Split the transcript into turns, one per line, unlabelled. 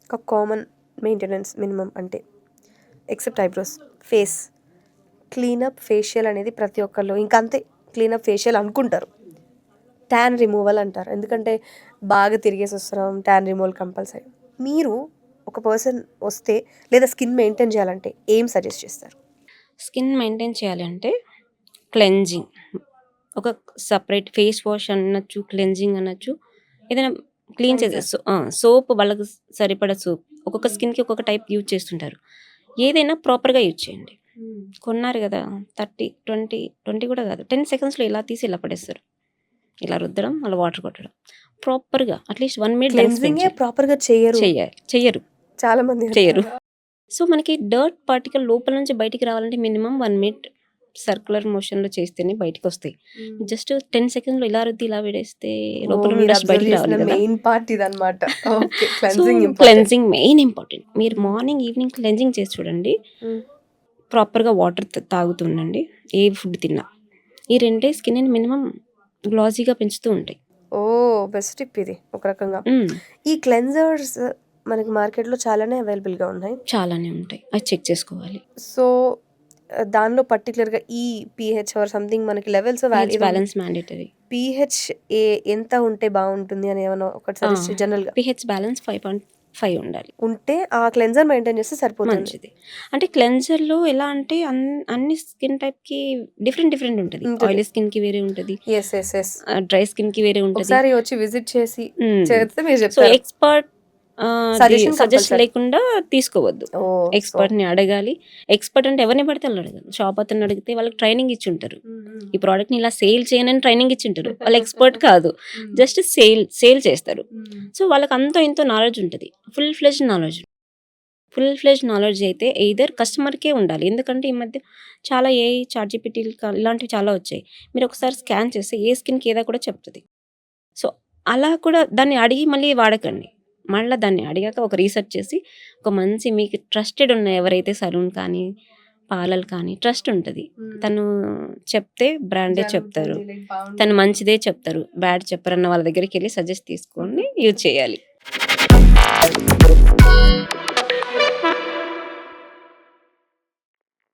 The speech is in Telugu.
ఒక కామన్ మెయింటెనెన్స్ మినిమం అంటే except eyebrows, face cleanup, facial అనేది ప్రతి ఒక్కళ్ళు ఇంకా అంతే. క్లీనప్, ఫేషియల్ అనుకుంటారు. ట్యాన్ రిమూవల్ అంటారు, ఎందుకంటే బాగా తిరిగేసి వస్తున్నాం, ట్యాన్ రిమూవల్ కంపల్సరీ. మీరు ఒక పర్సన్ వస్తే లేదా స్కిన్ మెయింటైన్ చేయాలంటే ఏం సజెస్ట్ చేస్తారు?
స్కిన్ మెయింటైన్ చేయాలంటే క్లెన్జింగ్, ఒక సపరేట్ ఫేస్ వాష్ అనొచ్చు, క్లెన్జింగ్ అనొచ్చు, ఏదైనా క్లీన్ చేసే సోప్, వాళ్ళకి సరిపడా సోప్. ఒక్కొక్క స్కిన్కి ఒక్కొక్క టైప్ యూజ్ చేస్తుంటారు. ఏదైనా ప్రాపర్గా యూజ్ చేయండి. కొన్నారు కదా 30 20 కూడా కాదు, 10 సెకండ్స్లో ఇలా తీసి ఇలా పడేస్తారు. ఇలా రుద్దడం, అలా వాటర్ కొట్టడం. ప్రాపర్గా అట్లీస్ట్ 1 మినిట్
క్లెన్జింగ్ ప్రాపర్గా చేయరు
చెయ్యరు
చాలా మంది.
చెయ్యరు. సో మనకి డర్ట్ పార్టికల్ లోపల నుంచి బయటికి రావాలంటే మినిమం 1 మినిట్ సర్క్యులర్ మోషన్లో చేస్తేనే బయటికి వస్తాయి. జస్ట్ 10 సెకండ్లో ఇలా రుద్ది ఇలా విడేస్తే లోపల ఉన్న డస్ట్ బయటికి రావాలి కదా.
మెయిన్ పార్ట్ ఇదన్నమాట. Okay,
so
cleansing important.
Cleansing main important. మీరు మార్నింగ్ ఈవినింగ్ క్లెన్జింగ్ చేసి చూడండి. ప్రాపర్గా వాటర్ తాగుతుండండి ఏ ఫుడ్ తిన్నా. ఈ రెండే స్కిన్ని మినిమం గ్లాసీగా పెంచుతూ ఉంటాయి.
ఓ బెస్ట్ టిప్ ఇది ఒక రకంగా. ఈ క్లెన్జర్స్ మనకి మార్కెట్లో చాలానే అవైలబుల్గా ఉన్నాయి.
చాలానే ఉంటాయి, అది చెక్ చేసుకోవాలి.
సో దానిలో పర్టికులర్గా ఈ pH ఆర్ సంథింగ్ మనకి లెవెల్స్
బ్యాలెన్స్ మ్యాండేటరీ.
pH ఎంత ఉంటే బాగుంటుంది అని ఏమైనా ఒకటి సజెస్ట్ జనరల్గా?
pH బ్యాలెన్స్ 5.5 ఉండాలి.
ఉంటే ఆ క్లెన్జర్ మెయింటైన్ చేస్తే సరిపోతుంది.
మంచిది. అంటే క్లెన్జర్లో ఎలా అంటే అన్ని స్కిన్ టైప్కి డిఫరెంట్ ఉంటుంది. ఆయిలీ స్కిన్కి వేరే ఉంటుంది, డ్రై స్కిన్కి వేరే ఉంటుంది.
ఒకసారి వచ్చి విజిట్ చేసి చేస్తే మీరు
సో
చెప్తారు.
Expert
Suggestion
suggest
compulsory.
లేకుండా తీసుకోవద్దు. ఎక్స్పర్ట్ని అడగాలి. ఎక్స్పర్ట్ అంటే ఎవరిని పడితే వాళ్ళు అడగాలి. షాప్ అతను అడిగితే వాళ్ళకి ట్రైనింగ్ ఇచ్చి ఉంటారు. ఈ ప్రోడక్ట్ని ఇలా సేల్ చేయనని ట్రైనింగ్ ఇచ్చి ఉంటారు. వాళ్ళు ఎక్స్పర్ట్ కాదు, జస్ట్ సేల్ చేస్తారు. సో వాళ్ళకి అంతో ఇంతో నాలెడ్జ్ ఉంటుంది. ఫుల్ ఫ్లెజ్ నాలెడ్జ్ అయితే ఎయిదర్ కస్టమర్కే ఉండాలి. ఎందుకంటే ఈ మధ్య చాలా ChatGPT ఇలాంటివి చాలా వచ్చాయి. మీరు ఒకసారి స్కాన్ చేస్తే ఏ స్కిన్కి ఏదో కూడా చెప్తుంది. సో అలా కూడా దాన్ని అడిగి మళ్ళీ వాడకండి. మళ్ళీ దాన్ని అడిగాక ఒక రీసెర్చ్ చేసి ఒక మంచి మీకు ట్రస్టెడ్ ఉన్న ఎవరైతే సలూన్ కానీ పార్లర్ కానీ ట్రస్ట్ ఉంటుంది, తను చెప్తే బ్రాండే చెప్తారు, తను మంచిదే చెప్తారు, బ్యాడ్ చెప్పరన్న వాళ్ళ దగ్గరికి వెళ్ళి సజెస్ట్ తీసుకొని యూజ్ చేయాలి.